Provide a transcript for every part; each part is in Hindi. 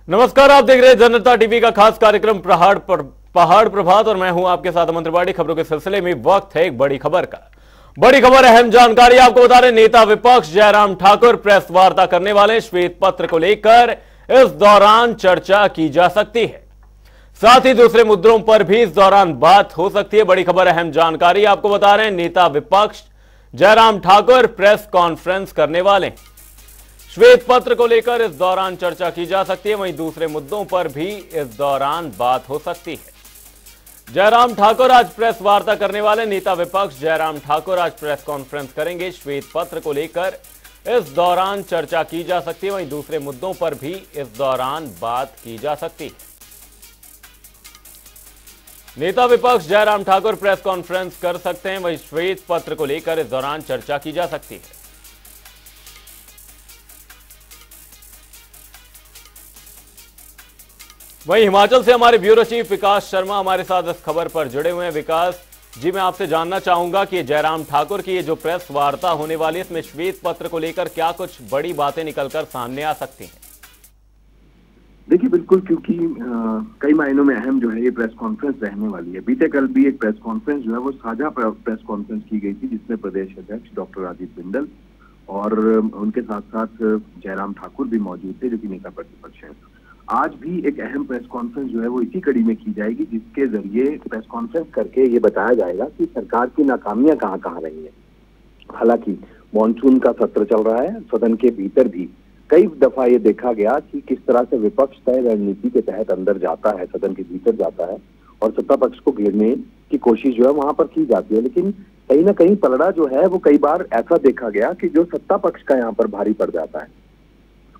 नमस्कार, आप देख रहे हैं जनता टीवी का खास कार्यक्रम पहाड़ प्रभात और मैं हूं आपके साथ अमन त्रिपाठी। खबरों के सिलसिले में वक्त है एक बड़ी खबर का। बड़ी खबर, अहम जानकारी आपको बता रहे। नेता विपक्ष जयराम ठाकुर प्रेस वार्ता करने वाले श्वेत पत्र को लेकर इस दौरान चर्चा की जा सकती है, साथ ही दूसरे मुद्दों पर भी इस दौरान बात हो सकती है। बड़ी खबर, अहम जानकारी आपको बता रहे हैं। नेता विपक्ष जयराम ठाकुर प्रेस कॉन्फ्रेंस करने वाले, श्वेत पत्र को लेकर इस दौरान चर्चा की जा सकती है, वहीं दूसरे मुद्दों पर भी इस दौरान बात हो सकती है। जयराम ठाकुर आज प्रेस वार्ता करने वाले। नेता विपक्ष जयराम ठाकुर आज प्रेस कॉन्फ्रेंस करेंगे। श्वेत पत्र को लेकर इस दौरान चर्चा की जा सकती है, वहीं दूसरे मुद्दों पर भी इस दौरान बात की जा सकती है। नेता विपक्ष जयराम ठाकुर प्रेस कॉन्फ्रेंस कर सकते हैं, वहीं श्वेत पत्र को लेकर इस दौरान चर्चा की जा सकती है। वहीं हिमाचल से हमारे ब्यूरो चीफ विकास शर्मा हमारे साथ इस खबर पर जुड़े हुए हैं। विकास जी, मैं आपसे जानना चाहूंगा कि जयराम ठाकुर की ये जो प्रेस वार्ता होने वाली है, इसमें श्वेत पत्र को लेकर क्या कुछ बड़ी बातें निकलकर सामने आ सकती हैं? देखिए, बिल्कुल, क्योंकि कई मायनों में अहम जो है ये प्रेस कॉन्फ्रेंस रहने वाली है। बीते कल भी एक प्रेस कॉन्फ्रेंस जो है वो साझा प्रेस कॉन्फ्रेंस की गई थी, जिसमें प्रदेश अध्यक्ष डॉक्टर राजीव बिंदल और उनके साथ साथ जयराम ठाकुर भी मौजूद थे, जो कि नेता प्रतिपक्ष हैं। आज भी एक अहम प्रेस कॉन्फ्रेंस जो है वो इसी कड़ी में की जाएगी, जिसके जरिए प्रेस कॉन्फ्रेंस करके ये बताया जाएगा कि सरकार की नाकामियां कहाँ कहाँ रही हैं। हालांकि मॉनसून का सत्र चल रहा है, सदन के भीतर भी कई दफा ये देखा गया कि किस तरह से विपक्ष तय रणनीति के तहत अंदर जाता है, सदन के भीतर जाता है और सत्ता पक्ष को घेरने की कोशिश जो है वहां पर की जाती है। लेकिन कहीं ना कहीं पलड़ा जो है वो कई बार ऐसा देखा गया कि जो सत्ता पक्ष का यहाँ पर भारी पड़ जाता है।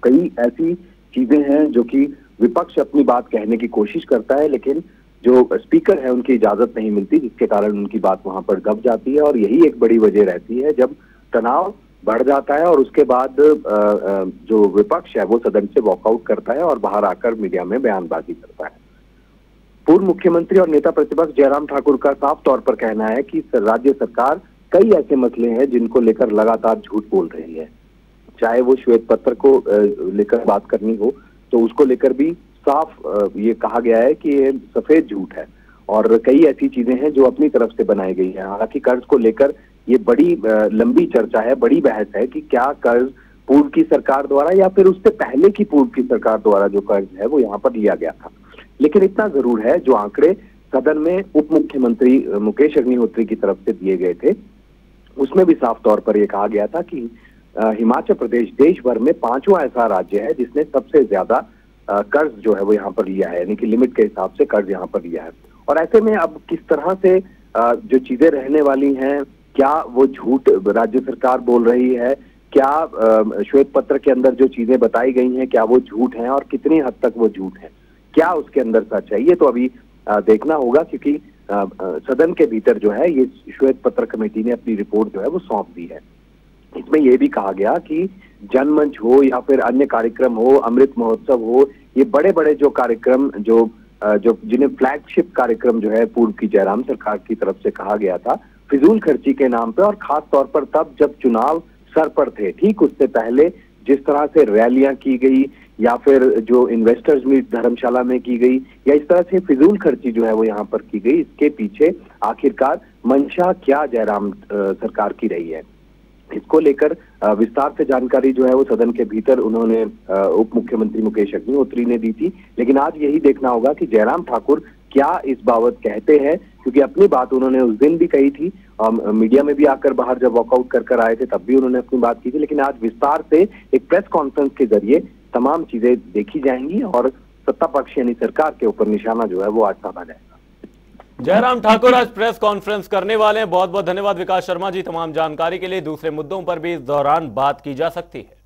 कई ऐसी चीजें हैं जो कि विपक्ष अपनी बात कहने की कोशिश करता है, लेकिन जो स्पीकर है उनकी इजाजत नहीं मिलती, जिसके कारण उनकी बात वहां पर दब जाती है। और यही एक बड़ी वजह रहती है जब तनाव बढ़ जाता है और उसके बाद जो विपक्ष है वो सदन से वॉकआउट करता है और बाहर आकर मीडिया में बयानबाजी करता है। पूर्व मुख्यमंत्री और नेता प्रतिपक्ष जयराम ठाकुर का साफ तौर पर कहना है कि राज्य सरकार कई ऐसे मसले हैं जिनको लेकर लगातार झूठ बोल रही है। चाहे वो श्वेत पत्र को लेकर बात करनी हो तो उसको लेकर भी साफ ये कहा गया है कि ये सफेद झूठ है और कई ऐसी चीजें हैं जो अपनी तरफ से बनाई गई है। हालांकि कर्ज को लेकर ये बड़ी लंबी चर्चा है, बड़ी बहस है कि क्या कर्ज पूर्व की सरकार द्वारा या फिर उससे पहले की पूर्व की सरकार द्वारा जो कर्ज है वो यहाँ पर लिया गया था। लेकिन इतना जरूर है, जो आंकड़े सदन में उप मुख्यमंत्री मुकेश अग्निहोत्री की तरफ से दिए गए थे उसमें भी साफ तौर पर यह कहा गया था कि हिमाचल प्रदेश देश भर में 5वां ऐसा राज्य है जिसने सबसे ज्यादा कर्ज जो है वो यहाँ पर लिया है, यानी कि लिमिट के हिसाब से कर्ज यहाँ पर लिया है। और ऐसे में अब किस तरह से जो चीजें रहने वाली हैं, क्या वो झूठ राज्य सरकार बोल रही है, क्या श्वेत पत्र के अंदर जो चीजें बताई गई हैं क्या वो झूठ हैं और कितनी हद तक वो झूठ है, क्या उसके अंदर सच है, ये तो अभी देखना होगा। क्योंकि सदन के भीतर जो है ये श्वेत पत्र कमेटी ने अपनी रिपोर्ट जो है वो सौंप दी है। इसमें यह भी कहा गया कि जनमंच हो या फिर अन्य कार्यक्रम हो, अमृत महोत्सव हो, ये बड़े बड़े जो कार्यक्रम जो जिन्हें फ्लैगशिप कार्यक्रम जो है पूर्व की जयराम सरकार की तरफ से कहा गया था, फिजूल खर्ची के नाम पे और खास तौर पर तब जब चुनाव सर पर थे, ठीक उससे पहले जिस तरह से रैलियां की गई या फिर जो इन्वेस्टर्स मीट धर्मशाला में की गई या इस तरह से फिजूल खर्ची जो है वो यहाँ पर की गई, इसके पीछे आखिरकार मंशा क्या जयराम सरकार की रही है, इसको लेकर विस्तार से जानकारी जो है वो सदन के भीतर उन्होंने उप मुख्यमंत्री मुकेश अग्निहोत्री ने दी थी। लेकिन आज यही देखना होगा कि जयराम ठाकुर क्या इस बाबत कहते हैं, क्योंकि अपनी बात उन्होंने उस दिन भी कही थी, मीडिया में भी आकर बाहर जब वॉकआउट कर आए थे तब भी उन्होंने अपनी बात की थी। लेकिन आज विस्तार से एक प्रेस कॉन्फ्रेंस के जरिए तमाम चीजें देखी जाएंगी और सत्ता पक्ष यानी सरकार के ऊपर निशाना जो है वो आज साधा जाएगा। जयराम ठाकुर आज प्रेस कॉन्फ्रेंस करने वाले हैं। बहुत बहुत धन्यवाद विकास शर्मा जी तमाम जानकारी के लिए। दूसरे मुद्दों पर भी इस दौरान बात की जा सकती है।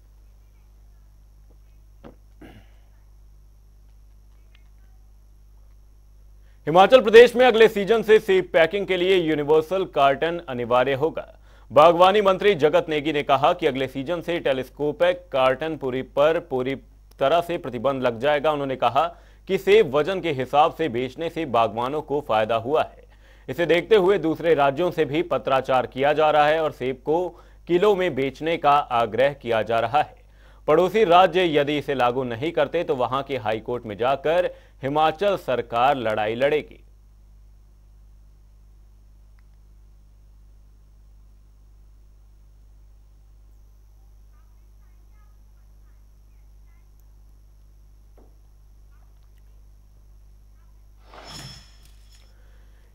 हिमाचल प्रदेश में अगले सीजन से सेब पैकिंग के लिए यूनिवर्सल कार्टन अनिवार्य होगा। बागवानी मंत्री जगत नेगी ने कहा कि अगले सीजन से टेलीस्कोपिक कार्टन पूरी तरह से प्रतिबंध लग जाएगा। उन्होंने कहा कि सेब वजन के हिसाब से बेचने से बागवानों को फायदा हुआ है। इसे देखते हुए दूसरे राज्यों से भी पत्राचार किया जा रहा है और सेब को किलो में बेचने का आग्रह किया जा रहा है। पड़ोसी राज्य यदि इसे लागू नहीं करते तो वहां के हाईकोर्ट में जाकर हिमाचल सरकार लड़ाई लड़ेगी।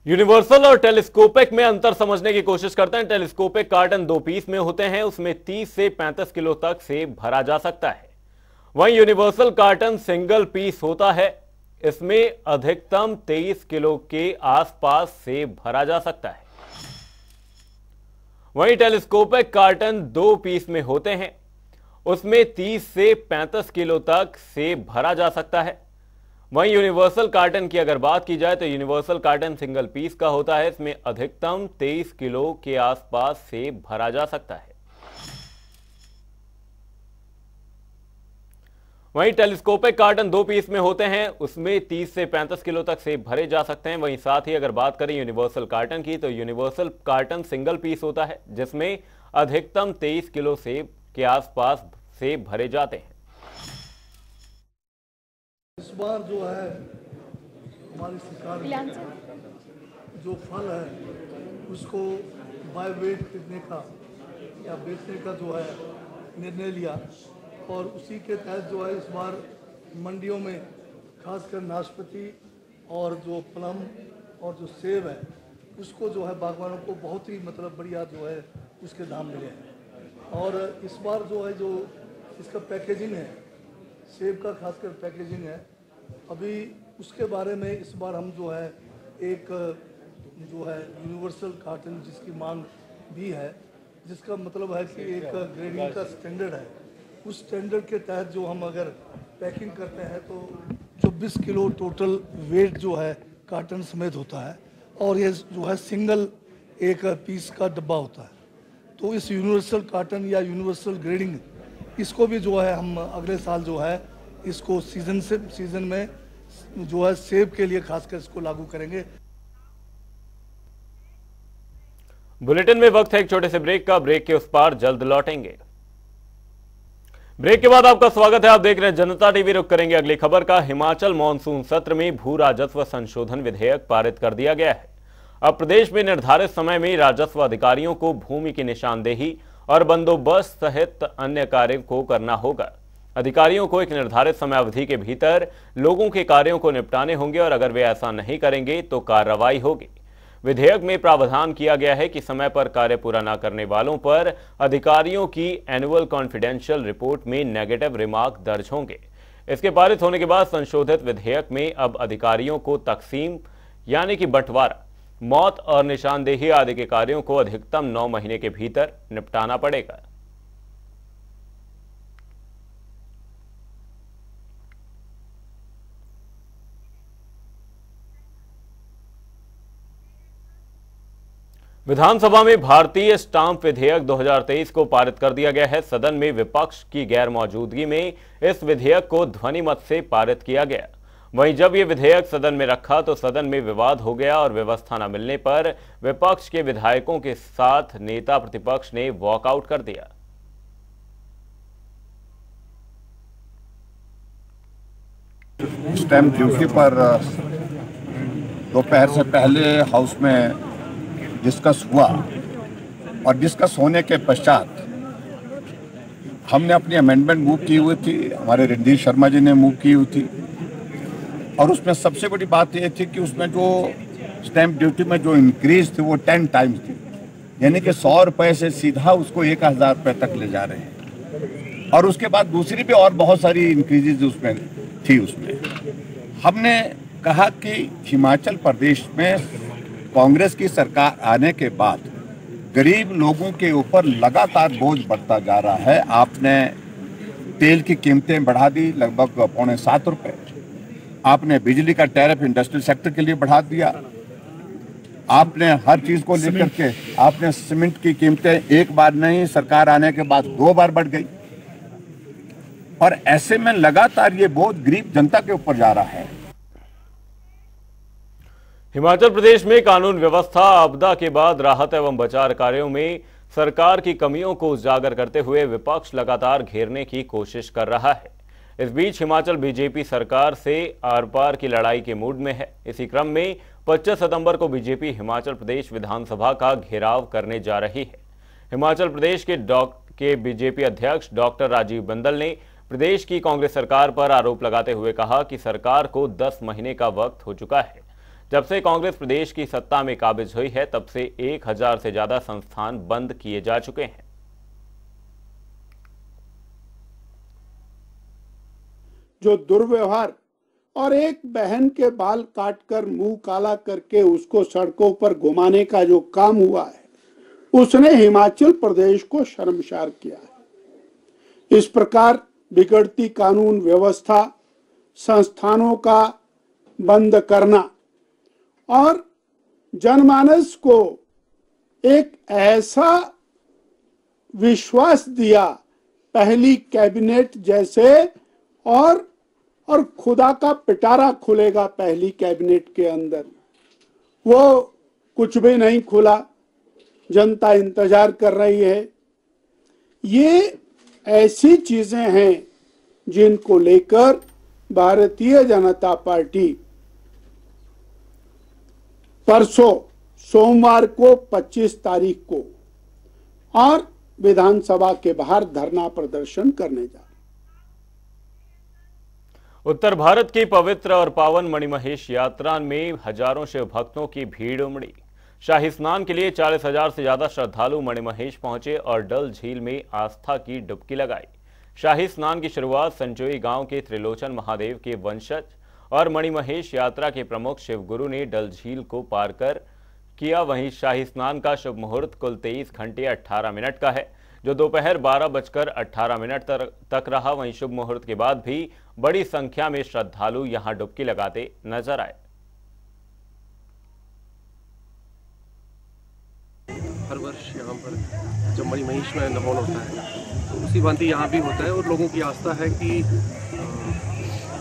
यूनिवर्सल और टेलीस्कोपिक में अंतर समझने की कोशिश करते हैं। टेलीस्कोपिक कार्टन 2 पीस में होते हैं, उसमें 30 से 35 किलो तक सेब भरा जा सकता है। वहीं यूनिवर्सल कार्टन सिंगल पीस होता है, इसमें अधिकतम 23 किलो के आसपास सेब भरा जा सकता है। वहीं टेलीस्कोपिक कार्टन 2 पीस में होते हैं, उसमें 30 से 35 किलो तक सेब भरा जा सकता है। वहीं यूनिवर्सल कार्टन की अगर बात की जाए तो यूनिवर्सल कार्टन सिंगल पीस का होता है, इसमें अधिकतम 23 किलो के आसपास सेब भरा जा सकता है। वहीं टेलीस्कोपिक कार्टन 2 पीस में होते हैं, उसमें 30 से 35 किलो तक सेब भरे जा सकते हैं। वहीं साथ ही अगर बात करें यूनिवर्सल कार्टन की तो यूनिवर्सल कार्टन सिंगल पीस होता है, जिसमें अधिकतम 23 किलो सेब के आसपास सेब भरे जाते हैं। इस बार जो है हमारी सरकार ने जो फल है उसको बाय वेट खरीदने का या बेचने का जो है निर्णय लिया, और उसी के तहत जो है इस बार मंडियों में खासकर नाशपाती और जो प्लम और जो सेब है उसको जो है बागवानों को बहुत ही बढ़िया जो है उसके दाम मिले हैं। और इस बार जो है जो इसका पैकेजिंग है, सेब का खासकर पैकेजिंग है, अभी उसके बारे में इस बार हम जो है एक जो है यूनिवर्सल कार्टन जिसकी मांग भी है, जिसका मतलब है कि एक ग्रेडिंग का स्टैंडर्ड है, उस स्टैंडर्ड के तहत जो हम अगर पैकिंग करते हैं तो 24 किलो टोटल वेट जो है कार्टन समेत होता है, और ये जो है सिंगल एक पीस का डब्बा होता है। तो इस यूनिवर्सल कार्टन या यूनिवर्सल ग्रेडिंग इसको भी जो है हम अगले साल जो है इसको सीजन में जो है सेब के लिए खासकर इसको लागू करेंगे। बुलेटिन में वक्त है एक छोटे से ब्रेक का। ब्रेक के उस पार जल्द लौटेंगे। ब्रेक के बाद आपका स्वागत है, आप देख रहे हैं जनता टीवी। रुक करेंगे अगली खबर का। हिमाचल मॉनसून सत्र में भू राजस्व संशोधन विधेयक पारित कर दिया गया है। अब प्रदेश में निर्धारित समय में राजस्व अधिकारियों को भूमि की निशानदेही और बंदोबस्त सहित अन्य कार्य को करना होगा। अधिकारियों को एक निर्धारित समय अवधि के भीतर लोगों के कार्यों को निपटाने होंगे और अगर वे ऐसा नहीं करेंगे तो कार्रवाई होगी। विधेयक में प्रावधान किया गया है कि समय पर कार्य पूरा न करने वालों पर अधिकारियों की एनुअल कॉन्फिडेंशियल रिपोर्ट में नेगेटिव रिमार्क दर्ज होंगे। इसके पारित होने के बाद संशोधित विधेयक में अब अधिकारियों को तकसीम यानी कि बंटवारा, मौत और निशानदेही आदि के कार्यों को अधिकतम 9 महीने के भीतर निपटाना पड़ेगा। विधानसभा में भारतीय स्टाम्प विधेयक 2023 को पारित कर दिया गया है। सदन में विपक्ष की गैर मौजूदगी में इस विधेयक को ध्वनि मत से पारित किया गया। वहीं जब यह विधेयक सदन में रखा तो सदन में विवाद हो गया और व्यवस्था न मिलने पर विपक्ष के विधायकों के साथ नेता प्रतिपक्ष ने वॉकआउट कर दिया। स्टैंप ड्यूटी पर दोपहर से पहले हाउस में डिस्कस हुआ और डिस्कस होने के पश्चात हमने अपनी अमेंडमेंट मूव की हुई थी, हमारे रणधीर शर्मा जी ने मूव की हुई थी, और उसमें सबसे बड़ी बात ये थी कि उसमें जो स्टैंप ड्यूटी में जो इंक्रीज थी वो 10 टाइम्स थी, यानी कि 100 रुपये से सीधा उसको 1000 रुपये तक ले जा रहे हैं। और उसके बाद दूसरी भी और बहुत सारी इंक्रीजेज उसमें थी। उसमें हमने कहा कि हिमाचल प्रदेश में कांग्रेस की सरकार आने के बाद गरीब लोगों के ऊपर लगातार बोझ बढ़ता जा रहा है। आपने तेल की कीमतें बढ़ा दी लगभग 6.25 रुपये, आपने बिजली का टैरिफ इंडस्ट्रियल सेक्टर के लिए बढ़ा दिया, आपने हर चीज को लेकर के आपने सीमेंट की कीमतें एक बार नहीं, सरकार आने के बाद 2 बार बढ़ गई, और ऐसे में लगातार ये बोझ गरीब जनता के ऊपर जा रहा है। हिमाचल प्रदेश में कानून व्यवस्था आपदा के बाद राहत एवं बचाव कार्यों में सरकार की कमियों को उजागर करते हुए विपक्ष लगातार घेरने की कोशिश कर रहा है। इस बीच हिमाचल बीजेपी सरकार से आर पार की लड़ाई के मूड में है। इसी क्रम में 25 सितंबर को बीजेपी हिमाचल प्रदेश विधानसभा का घेराव करने जा रही है। हिमाचल प्रदेश के बीजेपी अध्यक्ष डॉक्टर राजीव बिंदल ने प्रदेश की कांग्रेस सरकार पर आरोप लगाते हुए कहा कि सरकार को 10 महीने का वक्त हो चुका है। जब से कांग्रेस प्रदेश की सत्ता में काबिज हुई है तब से 1000 से ज्यादा संस्थान बंद किए जा चुके हैं। जो दुर्व्यवहार और एक बहन के बाल काटकर मुंह काला करके उसको सड़कों पर घुमाने का जो काम हुआ है, उसने हिमाचल प्रदेश को शर्मसार किया है। इस प्रकार बिगड़ती कानून व्यवस्था, संस्थानों का बंद करना और जनमानस को एक ऐसा विश्वास दिया पहली कैबिनेट जैसे, और खुदा का पिटारा खुलेगा पहली कैबिनेट के अंदर, वो कुछ भी नहीं खुला। जनता इंतजार कर रही है। ये ऐसी चीजें हैं जिनको लेकर भारतीय जनता पार्टी परसों सोमवार को 25 तारीख को और विधानसभा के बाहर धरना प्रदर्शन करने जा रही। उत्तर भारत की पवित्र और पावन मणिमहेश यात्रा में हजारों शिव भक्तों की भीड़ उमड़ी। शाही स्नान के लिए 40,000 से ज्यादा श्रद्धालु मणिमहेश पहुंचे और डल झील में आस्था की डुबकी लगाई। शाही स्नान की शुरुआत संजोई गांव के त्रिलोचन महादेव के वंशज और मणिमहेश यात्रा के प्रमुख शिवगुरु ने डल झील को पार कर किया। वहीं शाही स्नान का शुभ मुहूर्त कुल 23 घंटे 18 मिनट का है, जो दोपहर 12:18 तक रहा। वहीं शुभ मुहूर्त के बाद भी बड़ी संख्या में श्रद्धालु यहां डुबकी लगाते नजर आए। हर वर्ष यहाँ पर जब मणिमहेश में नहान होता है तो उसी भांति यहाँ भी होता है, और लोगों की आस्था है कि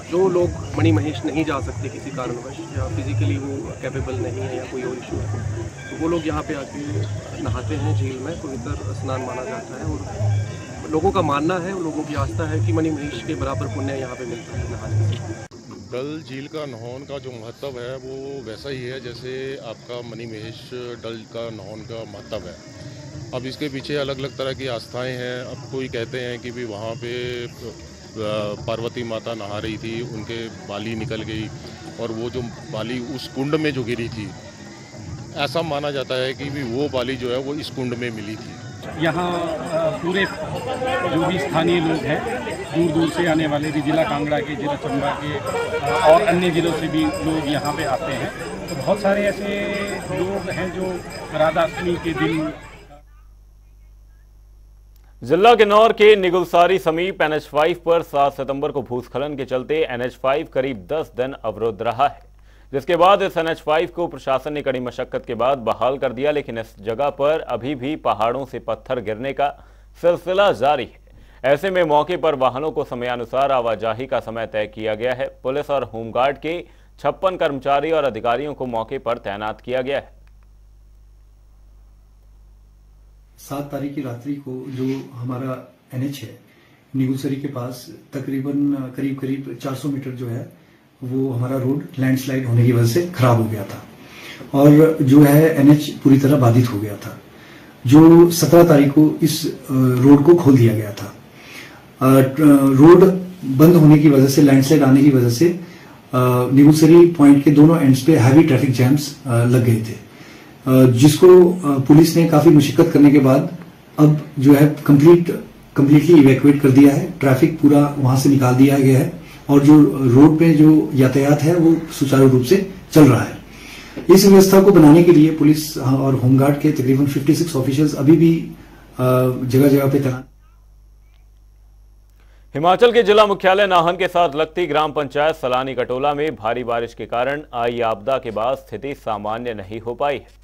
जो लोग मणिमहेश नहीं जा सकते किसी कारणवश या फिजिकली वो कैपेबल नहीं है या कोई और इशू है, तो वो लोग यहाँ पे आके नहाते हैं झील में। पवित्र स्नान माना जाता है और लोगों का मानना है, लोगों की आस्था है कि मणिमहेश के बराबर पुण्य यहाँ पे मिलता है नहाने से। डल झील का नहान का जो महत्व है वो वैसा ही है जैसे आपका मणिमहेश डल का नहान का महत्व है। अब इसके पीछे अलग अलग तरह की आस्थाएं हैं। अब कोई कहते हैं कि भी वहाँ पे पार्वती माता नहा रही थी, उनके बाली निकल गई और वो जो बाली उस कुंड में जो गिरी थी, ऐसा माना जाता है कि भी वो बाली जो है वो इस कुंड में मिली थी। यहाँ पूरे जो भी स्थानीय लोग हैं, दूर दूर से आने वाले भी, जिला कांगड़ा के, जिला चंबा के और अन्य जिलों से भी लोग यहाँ पे आते हैं। तो बहुत सारे ऐसे लोग हैं जो राधाष्टमी के दिन। जिला किन्नौर के निगुलसारी समीप NH5 पर 7 सितंबर को भूस्खलन के चलते NH5 करीब 10 दिन अवरुद्ध रहा है, जिसके बाद इस NH5 को प्रशासन ने कड़ी मशक्कत के बाद बहाल कर दिया। लेकिन इस जगह पर अभी भी पहाड़ों से पत्थर गिरने का सिलसिला जारी है। ऐसे में मौके पर वाहनों को समयानुसार आवाजाही का समय तय किया गया है। पुलिस और होमगार्ड के 56 कर्मचारी और अधिकारियों को मौके पर तैनात किया गया है। 7 तारीख की रात्रि को जो हमारा NH है निगुलसरी के पास, तकरीबन करीब 400 मीटर जो है वो हमारा रोड लैंडस्लाइड होने की वजह से खराब हो गया था और जो है NH पूरी तरह बाधित हो गया था। जो 17 तारीख को इस रोड को खोल दिया गया था। रोड बंद होने की वजह से, लैंडस्लाइड आने की वजह से निगुलसरी पॉइंट के दोनों एंड्स पे हैवी ट्रैफिक जैम्स लग गए थे, जिसको पुलिस ने काफी मुशक्कत करने के बाद अब जो है कंप्लीटली इवैक्यूएट कर दिया है। ट्रैफिक पूरा वहां से निकाल दिया गया है और जो रोड पे जो यातायात है वो सुचारू रूप से चल रहा है। इस व्यवस्था को बनाने के लिए पुलिस और होमगार्ड के तकरीबन 56 ऑफिसर्स अभी भी जगह जगह पे तैनात। हिमाचल के जिला मुख्यालय नाहन के साथ लगती ग्राम पंचायत सलानी कटोला में भारी बारिश के कारण आई आपदा के बाद स्थिति सामान्य नहीं हो पाई है।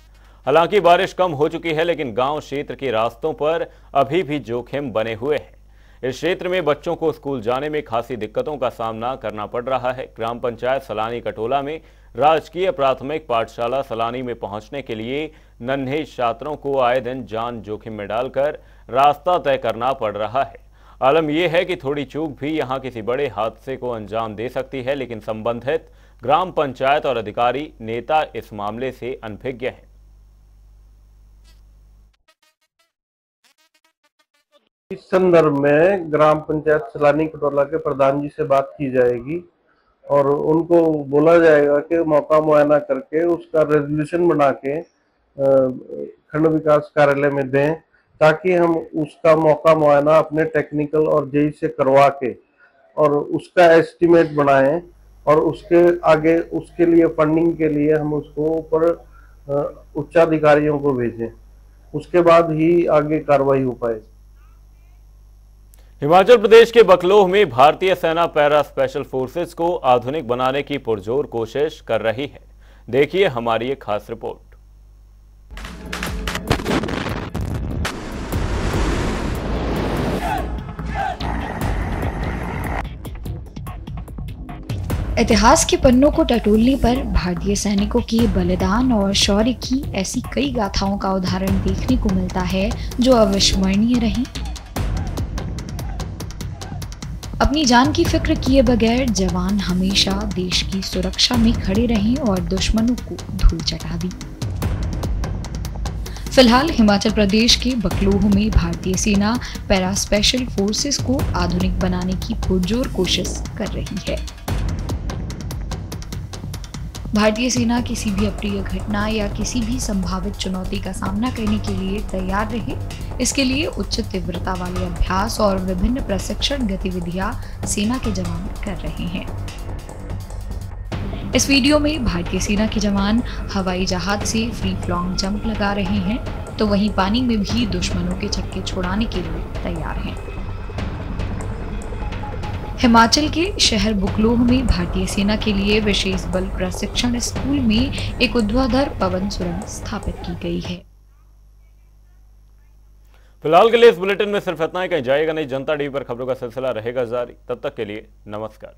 हालांकि बारिश कम हो चुकी है, लेकिन गांव क्षेत्र के रास्तों पर अभी भी जोखिम बने हुए हैं। इस क्षेत्र में बच्चों को स्कूल जाने में खासी दिक्कतों का सामना करना पड़ रहा है। ग्राम पंचायत सलानी कटोला में राजकीय प्राथमिक पाठशाला सलानी में पहुंचने के लिए नन्हे छात्रों को आए दिन जान जोखिम में डालकर रास्ता तय करना पड़ रहा है। आलम यह है कि थोड़ी चूक भी यहां किसी बड़े हादसे को अंजाम दे सकती है, लेकिन संबंधित ग्राम पंचायत और अधिकारी नेता इस मामले से अनभिज्ञ हैं। इस संदर्भ में ग्राम पंचायत सलानी कटोला के प्रधान जी से बात की जाएगी और उनको बोला जाएगा कि मौका मुआयना करके उसका रेजोल्यूशन बना के खंड विकास कार्यालय में दें, ताकि हम उसका मौका मुआयना अपने टेक्निकल और जेई से करवा के और उसका एस्टीमेट बनाएं और उसके आगे उसके लिए फंडिंग के लिए हम उसको ऊपर उच्चाधिकारियों को भेजें। उसके बाद ही आगे कार्रवाई हो पाए। हिमाचल प्रदेश के बकलोह में भारतीय सेना पैरा स्पेशल फोर्सेस को आधुनिक बनाने की पुरजोर कोशिश कर रही है। देखिए हमारी एक खास रिपोर्ट। इतिहास के पन्नों को टटोलने पर भारतीय सैनिकों के बलिदान और शौर्य की ऐसी कई गाथाओं का उदाहरण देखने को मिलता है जो अविस्मरणीय रही। अपनी जान की फिक्र किए बगैर जवान हमेशा देश की सुरक्षा में खड़े रहे और दुश्मनों को धूल चटा दी। फिलहाल हिमाचल प्रदेश के बकलोह में भारतीय सेना पैरा स्पेशल फोर्सेस को आधुनिक बनाने की पुरजोर कोशिश कर रही है। भारतीय सेना किसी भी अप्रिय घटना या किसी भी संभावित चुनौती का सामना करने के लिए तैयार रहे, इसके लिए उच्च तीव्रता वाले अभ्यास और विभिन्न प्रशिक्षण गतिविधियां सेना के जवान कर रहे हैं। इस वीडियो में भारतीय सेना के जवान हवाई जहाज से फ्री फ्लॉन्ग जंप लगा रहे हैं, तो वहीं पानी में भी दुश्मनों के छक्के छुड़ाने के लिए तैयार हैं। हिमाचल के शहर बकलोह में भारतीय सेना के लिए विशेष बल प्रशिक्षण स्कूल में एक ऊर्ध्वाधर पवन सुरंग स्थापित की गई है। फिलहाल के लिए इस बुलेटिन में सिर्फ इतना ही। कहीं जाएगा नहीं। जनता टीवी पर खबरों का सिलसिला रहेगा जारी। तब तक के लिए नमस्कार।